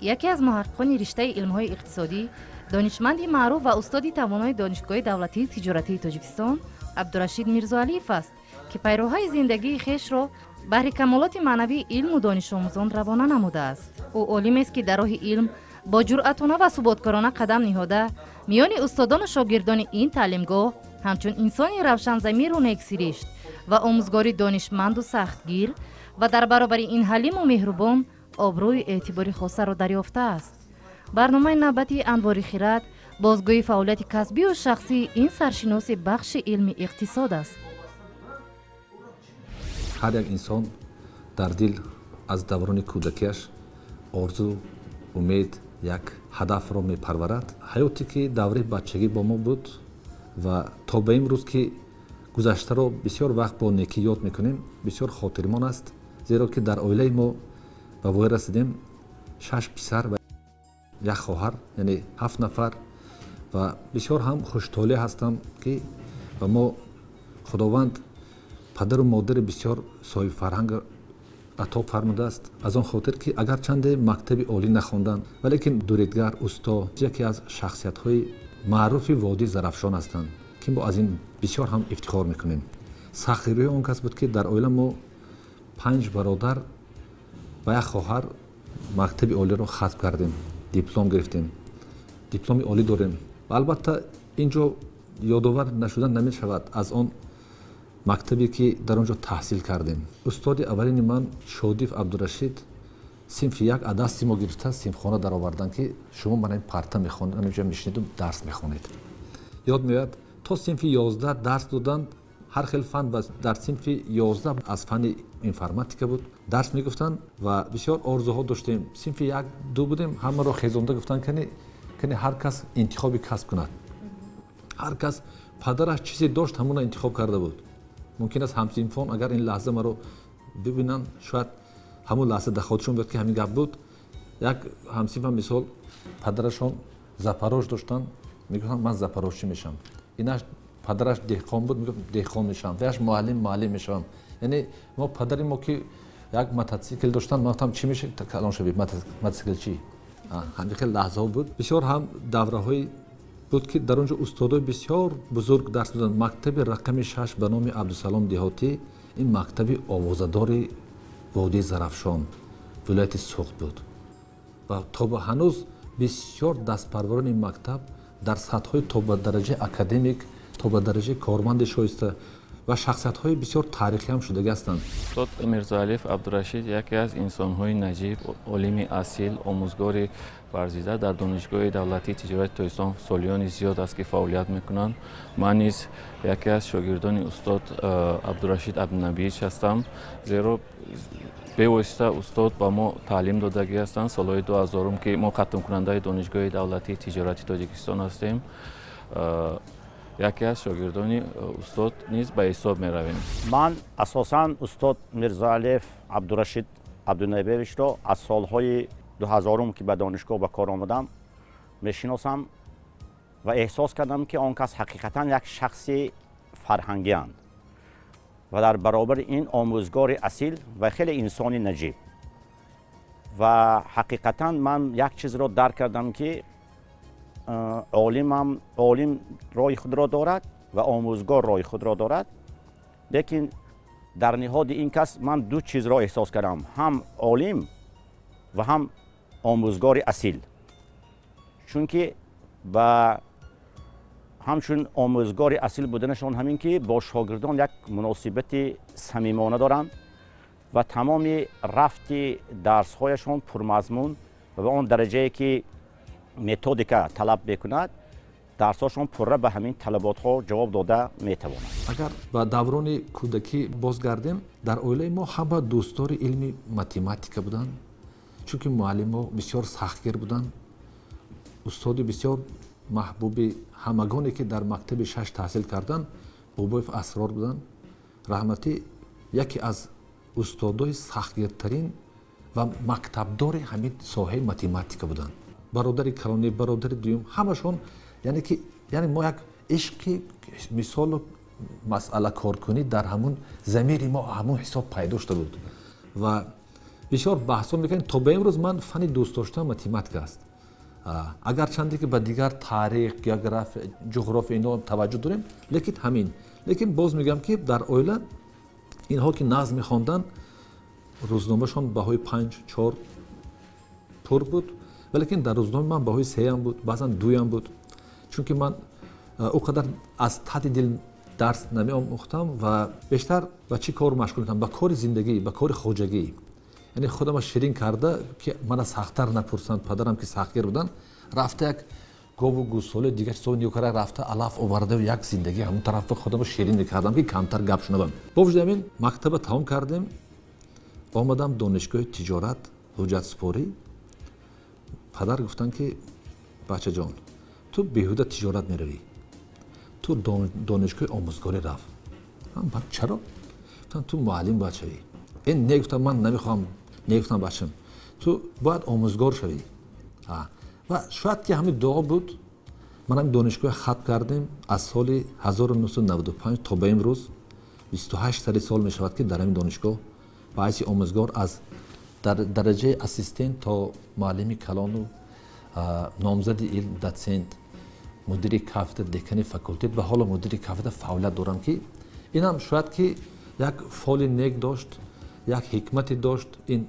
یکی از محققان رشته علم‌های اقتصادی، دانشمند معروف و استاد توانای دانشگاه دولتی تجارتی تاجیکستان، عبدالرشید میرزاعلیف است که پیروهای زندگی خویش را بهر کمالات معنوی علم و دانش آموزان روانه نموده است. او عالم است که در راه علم با جرأتانه و ثباتکارانه قدم نهاده، میان استادان و شاگردان این تعلیمگاه همچون انسانی روشن ضمیر و نیکسرشت و آموزگاری دانشمند و سختگیر و در برابر این حلیم و مهربان آبروی اعتباری خاصه را دریافته است. برنامه نوبتی انوار خیرات بازگوی فعالیت کسبی و شخصی این سرشناس بخش علم اقتصاد است. هر یک انسان در دل از دوران کودکیش آرزو، امید، یک هدف را میپرورد. حیاتی که دوره بچگی با ما بود و تا به امروز که گذشته را بسیار وقت با نیکی یاد میکنیم، بسیار خاطرمان است، زیرا که در عائله ما به وای رسیدیم 6 پسر و یک خواهر، یعنی 7 نفر و بسیار هم خوشحال هستم که به ما خداوند پدر و مادر بسیار صاحب فرهنگ عطا فرموده است. از آن خاطر که اگر چند مکتب عالی نخواندند ولیکن دوریدگر، استاد، یکی از شخصیت‌های معروف وادی زرافشان هستند که ما از این بسیار هم افتخار میکنیم. سختگیری آن کس بود که در عائله ما 5 برادر و یک خواهر مکتب عالی را ختم کردیم، دیپلم گرفتیم، دیپلم عالی داریم. و البته اینجا یادآور نشدن نمی شود از آن مکتبی که در آنجا تحصیل کردیم. استاد اولین من شادیف عبدالرشید صنف 1 از دست ما گرفته صنف خانه در آوردن که شما من این پرته میخوانید، همینجا میشینید و درس میخوانید. یاد میاد تا صنف 11 درس دادند، هر خیل فن و در صنف 11 از فن انفرماتیکا بود درس میگفتن و بسیار آرزوها داشتیم. صنف 1 2 بودیم، همه را خیزانده گفتن که هر کس انتخابی کسب کند. هر کس پدرش چیزی داشت همون انتخاب کرده بود. ممکن است همصنفان اگر این لحظه ما رو ببینن شاید همون لحظه در خودشون بیاد که همین گپ بود. یک همصنف مثال پدرشون زپاروژ داشتن، میگفتن من زپاروژچی میشم. اینش پدرش دهقان بود، میگفت دهقان میشم. ویش معلم میشم. یعنی ما پدر ما که یک موتورسیکل داشتن، ما گفتم چی میشه کلان شوی موتورسیکل چی؟ همین خیلی لحظه ها بود. بسیار هم دوره های بود که در اونجا استادای بسیار بزرگ درس دادن. مکتب رقم 6 به نام عبدالسلام دهاتی، این مکتب آوازه‌دار وادی زرافشان ولایت سوخت بود و تا به هنوز بسیار دستپروران این مکتب در سطح‌های تا به درجه اکادمیک، تا به درجه کارمند شایسته و شخصیت‌های بسیار تاریخی هم شده هستند. استاد میرزاعلیف عبدالرشید یکی از انسان‌های نجیب، عالم اصیل، آموزگار ورزیده در دانشگاه دولتی تجارت تاجیکستان سالیان زیاد است که فعالیت میکنند. من نیز یکی از شاگردان استاد عبدالرشید عبدالنبیچ هستم، زیرا به واسطه استاد با ما تعلیم دادگی هستند. سال 2000 که ما ختم کننده دانشگاه دولتی تجارتی تاجیکستان هستیم، یکی از شاگردان استاد نیز به حساب می رویم. من اساساً استاد میرزاعلیف عبدالرشید عبدالنبیچ را از سالهای 2000 که به دانشگاه به کار آمدم میشناسم و احساس کردم که آن کس حقیقتاً یک شخص فرهنگی اند و در برابر این آموزگار اصیل و خیلی انسانی نجیب. و حقیقتاً من یک چیز را درک کردم که عالم رای خود را دارد و آموزگار رای خود را دارد، لیکن در نهاد این کس من دو چیز را احساس کردم، هم عالم و هم آموزگار اصیل. چون که با همچون آموزگار اصیل بودنشان همین که با شاگردان یک مناسبت صمیمانه دارند و تمام رفت درس‌هایشان پرمضمون و به آن درجه که متدیکا طلب میکند درساشون پره به همین طلبات ها جواب داده میتواند. اگر به دوران کودکی بازگردیم، در عائله ما همه دوستدار علم متماتیکا بودن، چون که معلم ها بسیار سختگیر بودن. استاد بسیار محبوب همگانی که در مکتب 6 تحصیل کردن بابایف اسرار بودن. رحمتی یکی از استادای سختگیرترین و مکتبدار همین ساحه متماتیکا بودن. برادر کلانی، برادر دوم، همشون یعنی ما یک عشق مثال مسئله کار کنی در همون ضمیر ما همون حساب پیدا شده بود و بسیار بحث میکنیم. تا به امروز من فنی دوست داشتم متماتیک است. اگر چندی که به دیگر تاریخ، جغرافی، اینا توجه داریم، لیکن همین. لیکن باز میگم که در اویلا اینها که نظم میخواندن روزنامه‌شون بهای 5-4 پر بود، ولیکن در روزنامه من بهای 3 هم بود، بعضا 2 هم بود. چون که من اوقدر از ته دل درس نمی‌آموختم و بیشتر با چی کار مشغول بودم؟ با کار زندگی، با کار خواجگی. یعنی خودم شیرین کرده که من سخت‌تر نپرسند. پدرم که سختگیر بودن، رفته یک گاو و گوساله دیگه سو نیوکره رفته علف آورده و یک زندگی همون طرف خودم شیرین می‌کردم که کمتر گپ شنوم. با وجود همین مکتب تمام کردیم، آمدم دانشگاه تجارت حجت سپاری. پدر گفتن که بچه جان تو بیهوده تجارت میروی، تو دانشگاه آموزگاری رفت. من چرا؟ گفتن تو معلم باید شوی. این نگفتم من نمیخوام، نگفتم بچم تو باید آموزگار شوی. و شاید که همین دعا بود. من هم دانشگاه ختم کردیم از سال 1995 تا به امروز 28 سال می شود که در این دانشگاه با حیث آموزگار از در درجه اسیستنت تا معلم کلان و نامزد علم دوسنت، مدیر کافتر، دکان فاکولته و حالا مدیر کافتر فعالیت دارم که اینم شاید که یک فعال نیک داشت، یک حکمتی داشت. این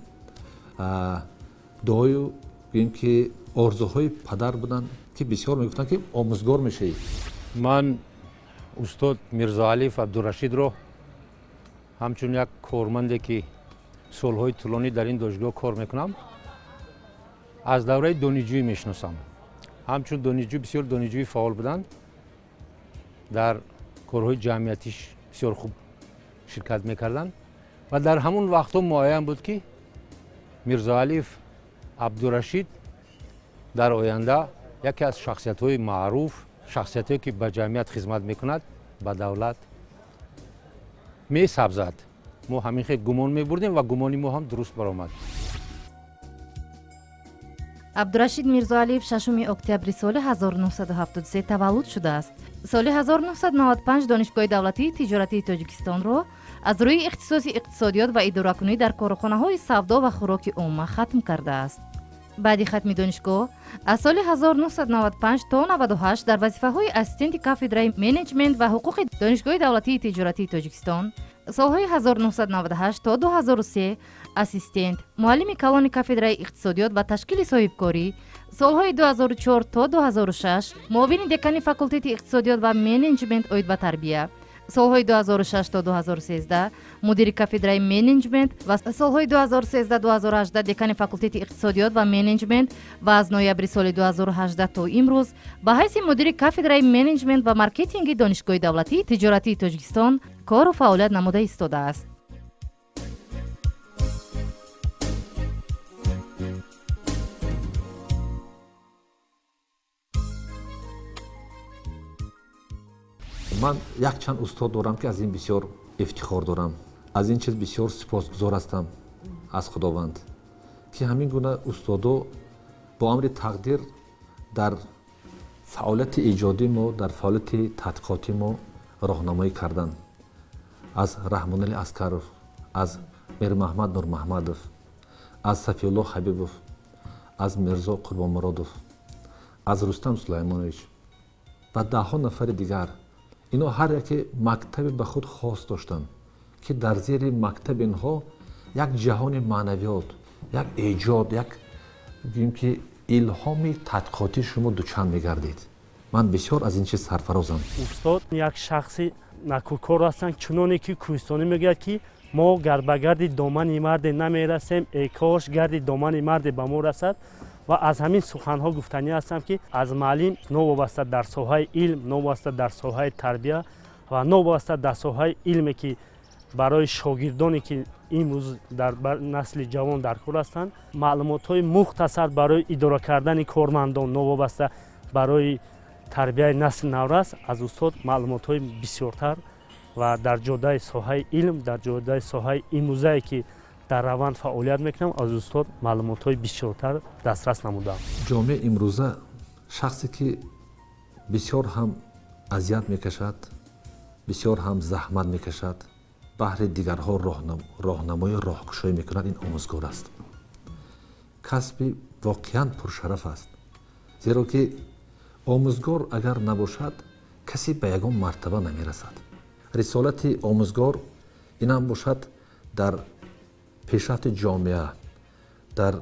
دعایو بگیم که آرزوهای پدر بودن که بسیار میگفتن که آموزگار میشه. من استاد میرزا علیف عبدالرشید رو همچون یک کارمندی که سالهای طولانی در این دانشگاه کار میکنم از دوره دانشجویی میشناسم. همچون دانشجو بسیار دانشجوی فعال بودند، در کارهای جمعیتیش بسیار خوب شرکت میکردند و در همون وقتا معین بود که میرزا علیف عبدالرشید در آینده یکی از شخصیت‌های معروف، شخصیتی که به جمعیت خدمت میکند، به دولت میسبزد. ما همین خیلی گمان میبردیم و گمانی ما هم درست برآمد. عبدالرشید میرزا علیف 6 اکتبر سال 1973 تولد شده است. سال 1995 دانشگاه دولتی تجارتی تاجیکستان را از روی اختصاص اقتصادیات و اداره‌کنی در کارخانه‌های سودا و خوراک عامه ختم کرده است. بعد ختم دانشگاه از سال 1995 تا 98 در وظیفه‌های اسیستنت کافدرای منیجمنت و حقوق دانشگاه دولتی تجارتی تاجیکستان، سالهای 1998 تا 2003 اسیستنت معلم کلان کافدرای اقتصادیات و تشکیل صاحبکاری، سالهای 2004 تا 2006 معاون دکان فاکولته اقتصادیات و منیجمنت عاید به تربیه، سالهای 2006 تا 2013 مدیر کافدرای منیجمنت و سالهای 2013-2018 دکان فاکولته اقتصادیات و منیجمنت و از نوامبر سال 2018 تا امروز به حیث مدیر کافدرای منیجمنت و مارکتینگ دانشگاه دولتی تجارتی تاجیکستان کار و فعالیت نموده ایستاده است. من یک چند استاد دارم که از این بسیار افتخار دارم. از این چیز بسیار سپاسگزار هستم از خداوند که همین گونه استادا با امر تقدیر در فعالیت ایجادی ما، در فعالیت تحقیقاتی ما راهنمایی کردن. از رحمان علی اسکرов، از میر محمد نور محمدов، از صفی الله حبیبов، از میرزا قربان مرادov، از رستم سلیمانویچ و ده ها نفر دیگر. اینا هر یک مکتب به خود خاص داشتند که در زیر مکتب اینها یک جهان معنویات، یک ایجاد، یک بگیم که الهام تحقیقاتی شما دوچند میگردید. من بسیار از این چیز سرفرازم. استاد یک شخصی نکوکار هستند، چنانه که کوهستانی میگوید که ما گر به گرد دامن مرد نمیرسیم، ای کاش گرد دامن مرد به ما رسد. و از همین سخنها گفتنی هستم که از معلم نوابسته در ساحه علم، نوابسته در ساحه تربیه و نوابسته در ساحه علمی که برای شاگردانی که امروز در نسل جوان در کار هستند، معلومات‌های مختصر برای اداره کردن کارمندان، نوابسته برای تربیه نسل نورس از استاد معلومات‌های بسیارتر و در جاده ساحه علم، در جاده ساحه امروزی که در روند فعالیت میکنم، از استاد معلومات‌های بسیارتر دسترس نمودم. جامعه امروزه شخصی که بسیار هم اذیت میکشد، بسیار هم زحمت میکشد، بهر دیگرها راهنمای راهگشایی میکند این آموزگار است. کسب واقعا پرشرف است، زیرا که آموزگار اگر نباشد کسی به یگان مرتبه نمیرسد. رسالت آموزگار این هم باشد در پیشرفت جامعه، در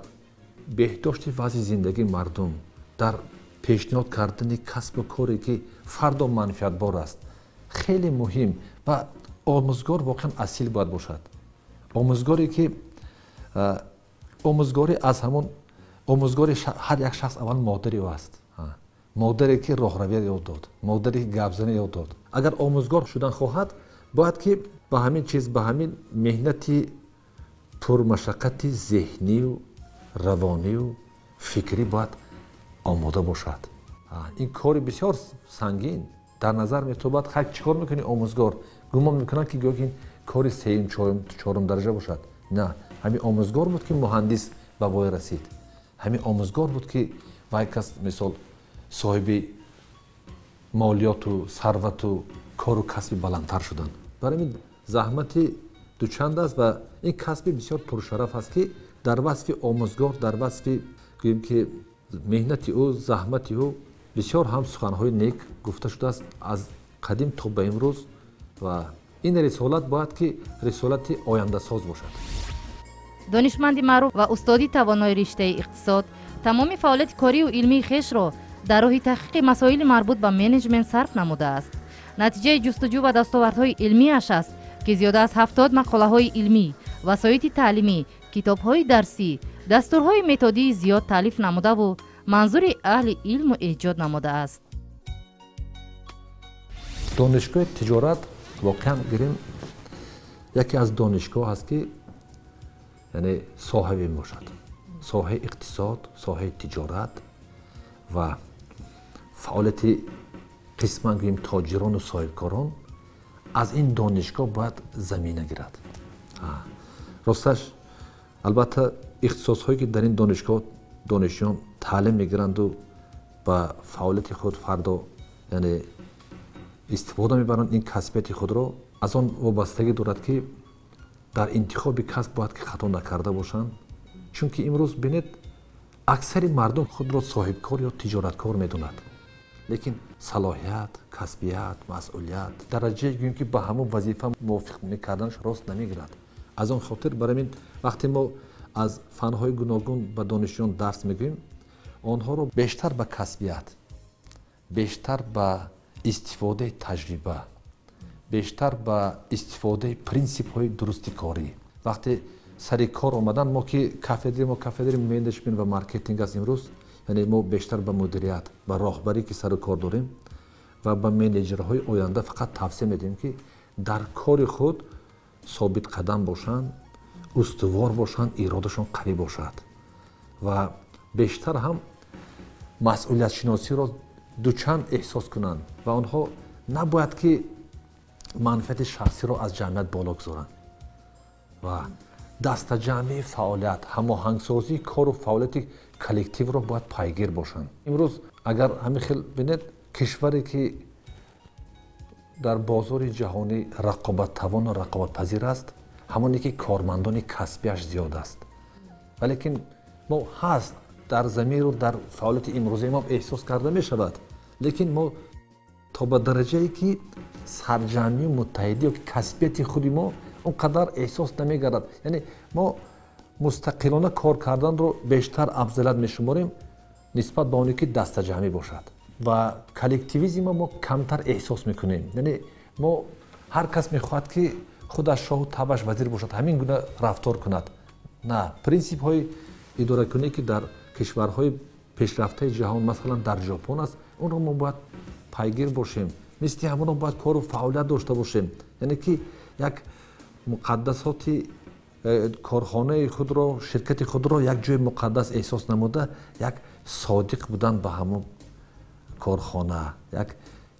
بهداشت وضع زندگی مردم، در پیشنهاد کردن کسب و کاری که فردا منفعت بار است. خیلی مهم و آموزگار واقعا اصیل باید باشد. آموزگاری که آموزگاری از همون آموزگاری هر یک شخص اول مادری او است. مادری که راهروی یاد داد، مادری که گپ زنی یاد داد. اگر آموزگار شدن خواهد باید که به همین چیز، به همین مهنت پرمشقت ذهنی و روانی و فکری باید آماده باشد. این کاری بسیار سنگین در نظر میتابد. خیلی چیکار میکنی آموزگار؟ گمان میکنن که گویا این کاری سوم چهارم درجه باشد. نه، همین آموزگار بود که مهندس به وای رسید. همین آموزگار بود که وای کس مثال صاحب مالیات و ثروت و کار و کسب بلندتر شدن. برای این زحمت دوچند است و این کسب بسیار پرشرف است که در وصف آموزگار، در وصف گوییم که مهنت او، زحمت او بسیار هم سخنهای نیک گفته شده است از قدیم تا به امروز و این رسالت باید که رسالت آینده ساز باشد. دانشمند معروف و استادی توانای رشته اقتصاد تمام فعالیت کاری و علمی خویش را در راه تحقیق مسائل مربوط به منیجمنت صرف نموده است. نتیجه جستجو و دستاوردهای علمی اش است که زیاده از 70 مقاله های علمی، وسایط تعلیمی، کتاب های درسی، دستورهای متدی زیاد تالیف نموده و منظور اهل علم و ایجاد نموده است. دانشگاه تجارت واقعا گریم یکی از دانشگاه هست که یعنی صاحب این باشد. ساحه اقتصاد، ساحه تجارت و فعالیت قسمان گوییم تاجران و صاحبکاران از این دانشگاه باید زمینه گیرد. راستش البته اختصاص‌هایی که در این دانشگاه دانشجویان تعلیم میگیرند و با فعالیت خود فردا یعنی استفاده میبرند این کسبیت خود را، از آن وابستگی دارد که در انتخاب کسب باید که خطا نکرده باشند. چون که امروز بینید اکثر مردم خود را صاحبکار یا تجارتکار میدونند، لیکن صلاحیت، کسبیت، مسئولیت درجه گوییم که با همون وظیفه موافق میکردنش راست نمیگیرد. از آن خاطر برای این وقتی ما از فنهای گوناگون به دانشجویان درس میگوییم آنها رو بیشتر به کسبیت، بیشتر به استفاده تجربه، بیشتر به استفاده پرینسیپ های درستی کاری. وقتی سر کار آمدن ما که کافه منیجمنت و مارکتینگ از امروز، یعنی ما بیشتر به مدیریت، به راهبری که سر کار داریم و به منیجرهای آینده فقط توصیه میدیم که در کار خود ثابت قدم باشند، استوار باشند، ارادهشان قوی باشد و بیشتر هم مسئولیت شناسی را دوچند احساس کنند و آنها نباید که منفعت شخصی را از جمعیت بالا گذارند و دست جمعی فعالیت، هماهنگسازی کار و فعالیت کلکتیو را باید پایگیر باشند. امروز اگر همین خیلی بینید کشوری که در بازار جهانی رقابت توان و رقابت پذیر است، همونی که کارمندان کسبیش زیاد است. ولیکن ما هست در زمین رو در فعالیت امروزی ما احساس کرده می شود، لیکن ما تا به درجه ای که سرجمی و متحدی و کسبیت خودی ما اونقدر احساس نمی گردد. یعنی ما مستقلانه کار کردن رو بیشتر افضلیت می شماریم نسبت به اونی که دست جمعی باشد و کلکتیویسم ما کمتر احساس میکنیم. یعنی ما هر کس میخواهد که خودش شاه و تبش وزیر باشد، همین گونه رفتار کند. نه، پرینسیپ های اداره کنی که در کشورهای پیشرفته جهان مثلا در ژاپن است، اون رو ما باید پیگیر باشیم. مثل همون باید کار و فعالیت داشته باشیم. یعنی که یک مقدسات کارخانه خود را، شرکت خود را یک جای مقدس احساس نموده، یک صادق بودن به همون کارخانه، یک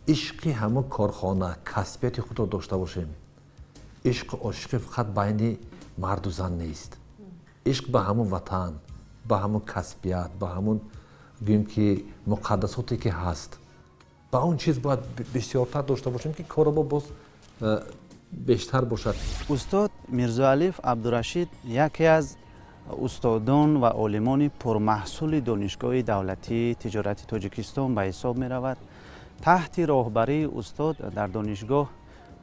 عشق همون کارخانه، کسبیت خود را داشته باشیم. عشق و عاشق فقط بین مرد و زن نیست. عشق به همون وطن، به همون کسبیت، به همون گوییم که مقدساتی که هست، به اون چیز باید بسیارتر داشته باشیم که کار با باز بیشتر باشد. استاد میرزاعلی عبدالرشید یکی از استادان و عالمان پرمحصول دانشگاه دولتی تجارتی تاجیکستان به حساب می رود. تحت راهبری استاد در دانشگاه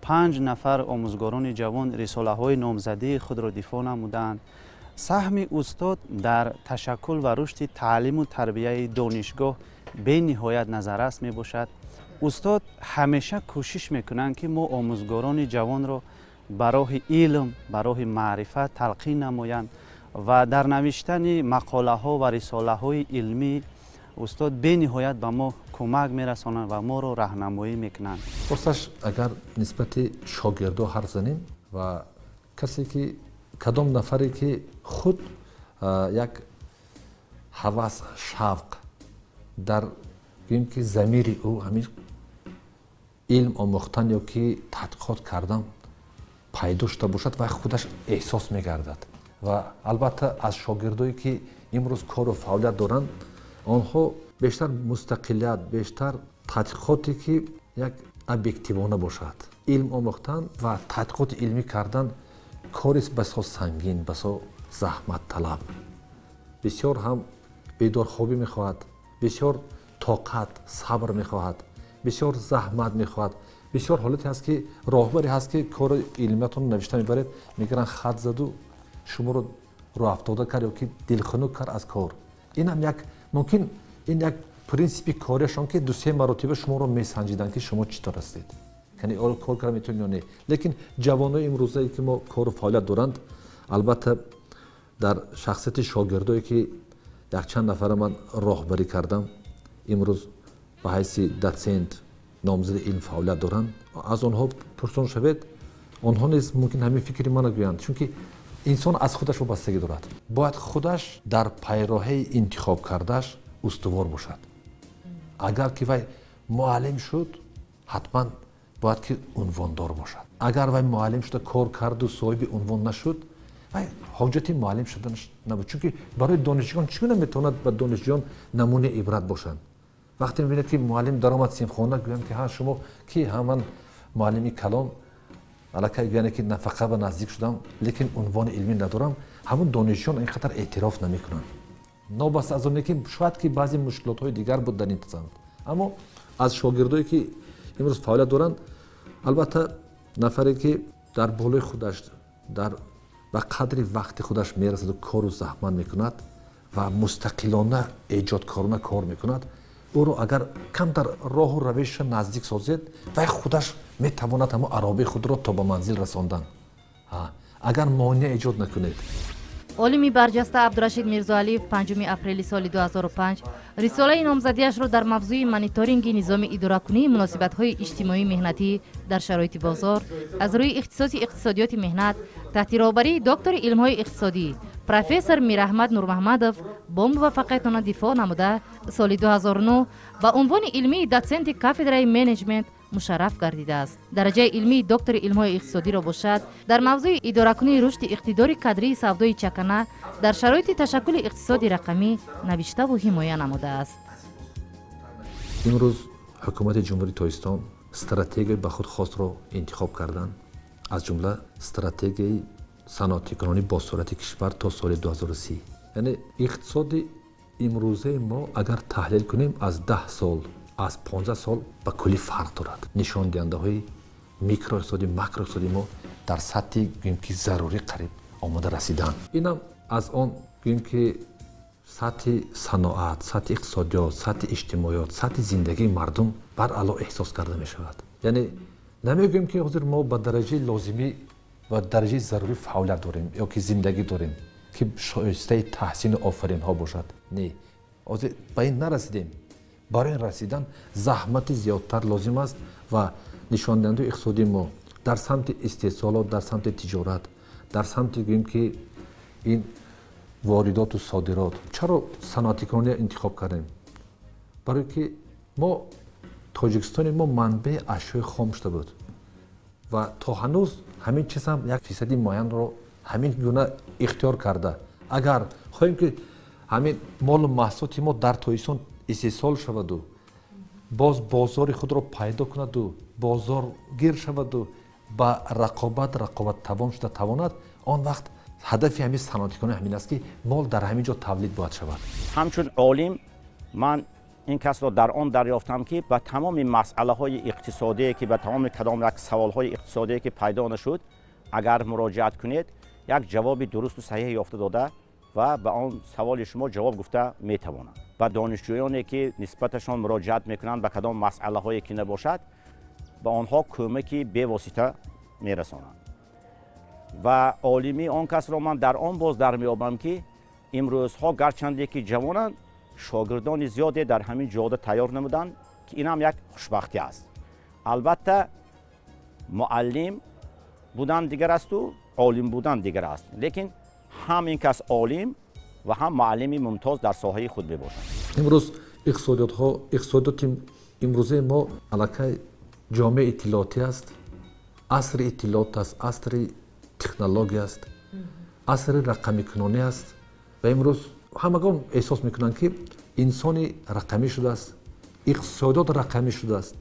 5 نفر آموزگاران جوان رساله های نامزدی خود را دفاع نمودند. سهم استاد در تشکل و رشد تعلیم و تربیه دانشگاه به نهایت نظررس می باشد. استاد همیشه کوشش میکنند که ما آموزگاران جوان را برای علم، برای معرفت تلقین نمایند و در نوشتن مقاله ها و رساله های علمی استاد به نهایت به ما کمک میرسانند و ما را راهنمایی میکنند. راستش اگر نسبت شاگردو حرف زنیم و کسی که کدام نفری که خود یک هوس شوق در گوییم که ضمیر او همین علم آموختن یا که تحقیقات کردن پیدا شده باشد و خودش احساس میگردد و البته از شاگردایی که امروز کار و فعالیت دارند آنها بیشتر مستقلیت، بیشتر تحقیقاتی که یک ابجکتیوانه باشد. علم آموختن و تحقیقات علمی کردن کاری بسیار سنگین، بسیار زحمت طلب، بسیار هم بیدارخوابی میخواهد، بسیار طاقت، صبر میخواهد، بسیار زحمت میخواهد. بسیار حالتی هست که راهبری هست که کار علمیتون نوشته میبرید میگن خط زد و شما رو راه افتاده کرد یا که دلخنک کرد از کار. این هم یک ممکن این یک پرینسیپی کارشان که 2-3 مراتبه شما رو میسنجیدن که شما چطور هستید، یعنی آیا کار کردن میتونید یا نه. لیکن جوانای امروزی که ما کار و فعالیت دارند، البته در شخصیت شاگردایی که یک چند نفر من راهبری کردم امروز به حیث دسنت نامزد علم فعالیت دارند، از آنها پرسان شوید آنها نیز ممکن همین فکری من گویند، چون که انسان از خودش وابستگی دارد، باید خودش در پیراهه انتخاب کردهش استوار باشد. اگر که وی معلم شد حتما باید که عنوان دار باشد. اگر وی معلم شد کار کرد و صاحب عنوان نشد وی حاجت معلم شدنش نبود، چون که برای دانشجویان چگونه میتواند به دانشجویان نمونه عبرت باشند. وقتی میبینید که معلم درآمد صنفخانه گویم که ها شما کی همان معلمی کلام الکی یعنی که نفقه به نزدیک شدم لیکن عنوان علمی ندارم، همون دانشجویان اینقدر اعتراف نمیکنن. نابسته از اون که شاید که بعضی مشکلات های دیگر بود در این تصمیم، اما از شاگردایی که امروز فعالیت دارند البته نفری که در بالای خودش در و قدر وقت خودش میرسد و کار و زحمت میکند و مستقلانه ایجادکارانه کار میکند، او رو اگر کم در راه و روش نزدیک سازید و خودش میتواند همه عرابه خود را تا به منزل رساندن. اگر مانع ایجاد نکنید. عالمی برجسته عبدالرشید میرزاعلی 5 اپریل سال 2005 رساله نامزدیش را در موضوع مانیتورینگ نظام اداره کنی مناسبت‌های اجتماعی مهنتی در شرایط بازار از روی اختصاص اقتصادیات مهنت تحت راهبری دکتر علم‌های اقتصادی پروفسور میراحمد نورمحمدوف با موفقیتانه دفاع نموده سال 2009 با عنوان علمی دسنت کافدرای منیجمنت مشرف گردیده است. درجه علمی دکتر علم‌های اقتصادی را باشد در موضوع اداره کنی رشد اقتدار کادری سودای چکنه در شرایط تشکل اقتصاد رقمی نوشته و حمایه نموده است. امروز حکومت جمهوری تاجیکستان استراتژی به خود خاص را انتخاب کردند، از جمله استراتژی صنعتی‌کنی با سرعت کشور تا سال 2030. یعنی اقتصاد امروزه ما اگر تحلیل کنیم از 10 سال از 15 سال به کلی فرق دارد. نشان دهنده های میکرو اقتصادی ماکرو اقتصادی ما در سطح گوییم که ضروری قریب آماده رسیدن. اینم از آن گوییم که سطح صنعت، سطح اقتصادیات، سطح اجتماعیات، سطح زندگی مردم بر اعلی احساس کرده می شود. یعنی نمیگوییم که حاضر ما به درجه لازمی و درجه ضروری فعالیت داریم یا که زندگی داریم که شایسته تحسین آفرین ها باشد. نه، حاضر به این نرسیدیم. برای این رسیدن زحمت زیادتر لازم است و نشان دهنده اقتصادی ما در سمت استحصالات، در سمت تجارت، در سمت گوییم که این واردات و صادرات. چرا صنعتی‌کنی انتخاب کردیم؟ برای که ما تاجیکستان ما منبع اشیاء خام شده بود و تا هنوز همین چیز هم 1% معین رو همین گونه اختیار کرده. اگر خواهیم که همین مال و محصولات ما در تاجیکستان استحصال شود و باز بازار خود را پیدا کند و بازار گیر شود و با رقابت توان شده تواند آن وقت هدف همین صنعتی‌کنان همین است که مال در همین جا تولید باید شود. همچون عالم من این کس را در آن دریافتم که به تمام مسئله های اقتصادی که به تمام کدام یک سوال های اقتصادی که پیدا نشد اگر مراجعت کنید یک جواب درست و صحیح یافته داده و به آن سوال شما جواب گفته میتوانند. و دانشجویانی که نسبتشان مراجعت میکنند به کدام مسئله هایی که نباشد به آنها کمکی به واسطه میرسانند. و عالمی آن کس را من در آن باز در میابم که امروزها گرچند که جوانند شاگردان زیادی در همین جاده تیار نمودند که این هم یک خوشبختی است. البته معلم بودن دیگر است و عالم بودن دیگر است، لیکن هم این کس عالم و هم معلمی ممتاز در ساحه خود میباشند. امروز اقتصادات امروزه ما علاقه جامعه اطلاعاتی است، عصر اطلاعات است، عصر تکنولوژی است، عصر رقمی کنونی است و امروز همگان احساس میکنند که انسانی رقمی شده است، اقتصادات رقمی شده است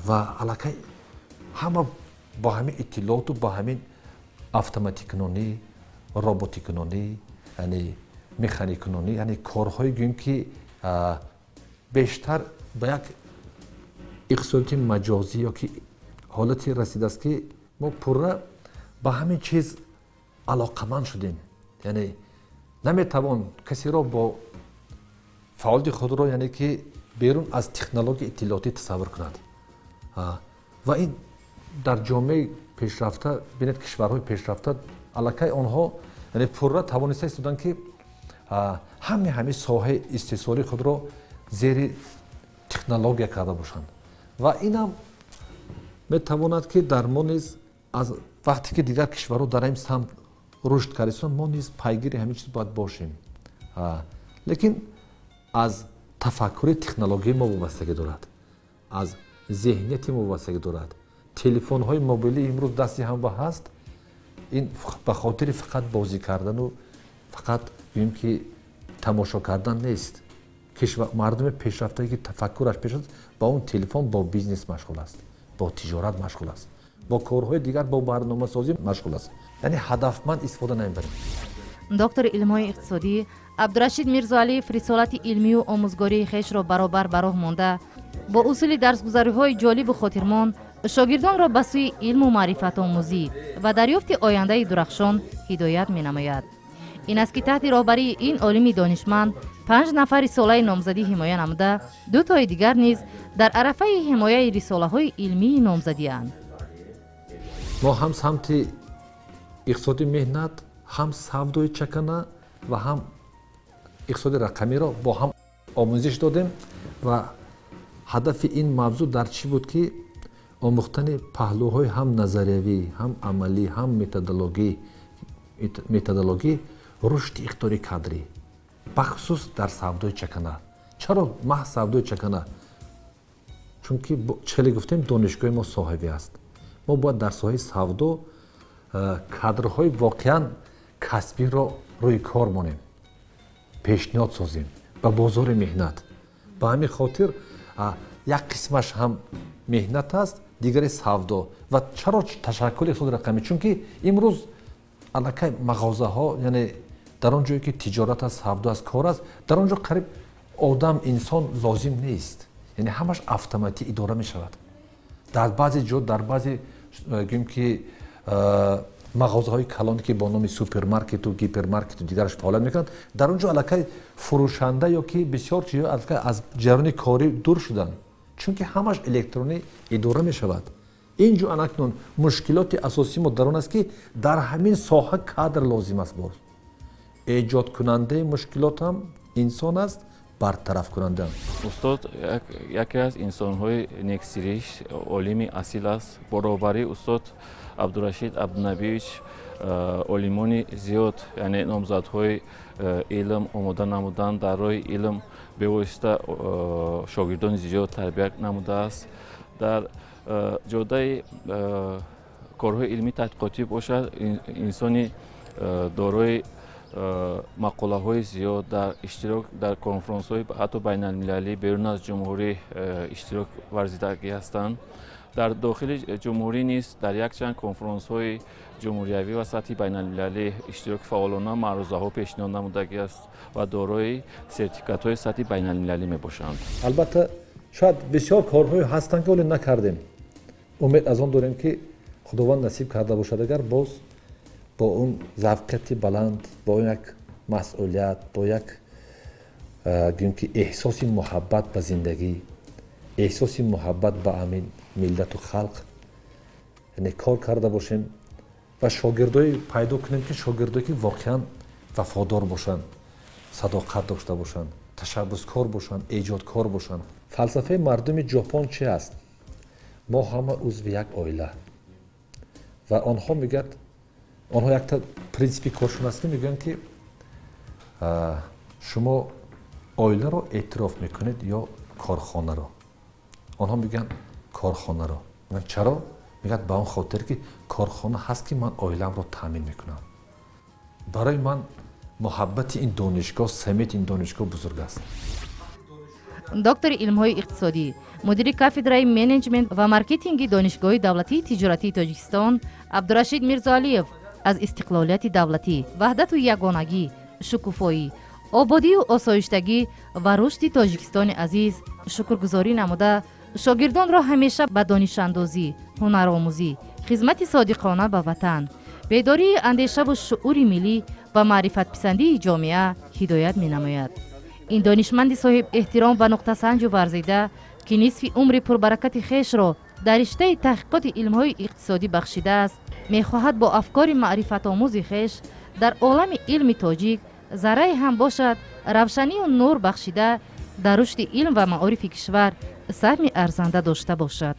و علاقه همه با همین اطلاعات و با همین اتوماتیک کنونی، روباتیک کنونی، یعنی مکانیک کنونی، یعنی کارهایی گوییم که بیشتر به یک اقتصادات مجازی یا که حالتی رسیده است که ما پورا با همین چیز علاقمند شدیم. یعنی نمیتوان کسی را با فعالیت خود را یعنی که بیرون از تکنولوژی اطلاعاتی تصور کند و این در جامعه پیشرفته بینید کشورهای پیشرفته علاقه آنها یعنی پورا توانسته استودند که همه ساحه استثماری خود را زیر تکنولوژی کرده باشند و این هم میتواند که در ما نیز از وقتی که دیگر کشورها در این سمت رشد کردند ما نیز پیگیر همین چیز باید باشیم. لیکن از تفکر تکنولوژی ما وابستگی دارد، از ذهنیت ما وابستگی دارد. تلفن های موبیلی امروز دستی هم با هست، این به خاطر فقط بازی کردن و فقط ببینیم که تماشا کردن نیست. مردم پیشرفته که تفکرش پیش است با اون تلفن با بیزنس مشغول است، با تجارت مشغول است، با کارهای دیگر با برنامه سازی مشغول است. یعنی هدفمند استفاده نمیبریم. دکتر علم‌های اقتصادی عبدالرشید میرزاعلیف رسالت علمی و آموزگاری خویش را برابر به راه مانده با اصول درس‌گذاری‌های جالب و خاطرمان شاگردان را به سوی علم و معرفت آموزی و دریافت آینده درخشان هدایت می‌نماید. این است که تحت راهبری این عالم دانشمند 5 نفر ساله نامزدی حمایه نموده، 2 تای دیگر نیز در عرفه حمایه رساله‌های علمی نامزدی اند. ما هم سمت اقتصادی مهنت، هم سودای چکنه و هم اقتصاد رقمی را با هم آموزش دادیم و هدف این موضوع در چی بود که آموختن پهلوهای هم نظریوی، هم عملی، هم متدولوژی رشد اقتصادی کادری بخصوص در سودای چکنه. چرا محض سودای چکنه؟ چون که چلی گفتیم دانشگاه ما صاحبی است. ما باید در ساحه سودا کادرهای واقعا کسبی را روی کار مانیم، پیشنهاد سازیم به بازار مهنت. به همین خاطر یک قسمش هم مهنت است، دیگری سودا. و چرا تشکل اقتصاد رقمی؟ چون که امروز علاقه مغازه ها یعنی در آن جایی که تجارت است، سودا است، کار است، در آنجا قریب آدم انسان لازم نیست، یعنی همش اتوماتیک اداره می شود. در بعضی جا در بعضی گویم که مغازه های کلانی که با نام سوپرمارکت و گیپرمارکت و دیگرش فعالیت میکنند، در اونجا علاقه فروشنده یا که بسیار چیزا از جریان کاری دور شدن، چون که همش الکترونی اداره می شود. اینجا اکنون مشکلات اساسی ما در آن است که در همین ساحه کادر لازم است. باز ایجاد کننده مشکلات هم انسان است، برطرف کننده هم. استاد یکی از انسان‌های نکسیریش عالم اصیل است. برابری استاد عبدالرشید عبدالنبیویچ عالمان زیاد یعنی نامزدهای علم آماده نمودند، در راه علم به واسطه شاگردان زیاد تربیت نموده است. در جاده کارهای علمی تحقیقاتی باشد، انسانی دارای мақолаҳои зиёд дар иштирок дар конференсҳои ҳатто байналмилалӣ берун аз ҷумҳурӣ иштирок варзидагӣ ҳастанд. дар дохили ҷумҳурӣ низ дар якчанд конференсҳои ҷумҳуриявӣ ва сатҳи байналмилалӣ иштироки фаъолона маърузаҳо пешниҳод намудагӣ аст ва дорои сертификатҳои сатҳи байналмилалӣ мебошанд. албатта шояд бисёр корҳое ҳастанд ки оле накардем. умед аз он дорем ки худованд насиб карда бошад агар боз бо он завқияти баланд, бо як масъулият, бо як гӯем ки эҳсоси муҳаббат ба зиндагӣ, эҳсоси муҳаббат ба амин миллату халқ яъне кор карда бошем ва шогирдое пайдо кунем ки шогирдое ки воқеан вафодор бошанд, садоқат дошта бошанд, ташаббускор бошанд, эҷодкор бошанд. фалсафаи мардуми ҷопон чи аст? мо ҳама узви як оила ва онҳо мегӯянд, онҳо якта принсипи коршунаснӣ мегӯянд ки шумо оиларо эътироф мекунед ё корхонаро? онҳо мегӯянд корхонаро. чаро? мегӯяд ба он хотир ки корхона ҳаст ки ман оиламро таъмин мекунам. барои ман муҳаббати ин донишгоҳ, самимияти ин донишгоҳ бузург аст. доктори илмҳои иқтисодӣ, мудири кафедраи менеҷмент ва маркетинги донишгоҳи давлатии тиҷоратии Тоҷикистон Абдурашид Мирзоалиев аз истиқлолияти давлатӣ, ваҳдату ягонагӣ, шукуфоӣ, ободию осоиштагӣ ва рушди Тоҷикистони азиз шукргузорӣ намуда, шогирдонро ҳамеша ба донишандозӣ, ҳунаромӯзӣ, хизмати содиқона ба ватан, бедории андешаву шуъури миллӣ ва маърифатписандии ҷомеа ҳидоят менамояд. ин донишманди соҳиб эҳтиром ва нуқтасанҷу варзида, ки нисфи умри пурбаракати хешро дар риштаи таҳқиқоти илмҳои иқтисодӣ бахшидааст, мехоҳад бо афкори маърифатомӯзи хеш дар олами илми тоҷик заррае ҳам бошад равшанию нур бахшида дар рушди илм ва маорифи кишвар саҳми арзанда дошта бошад.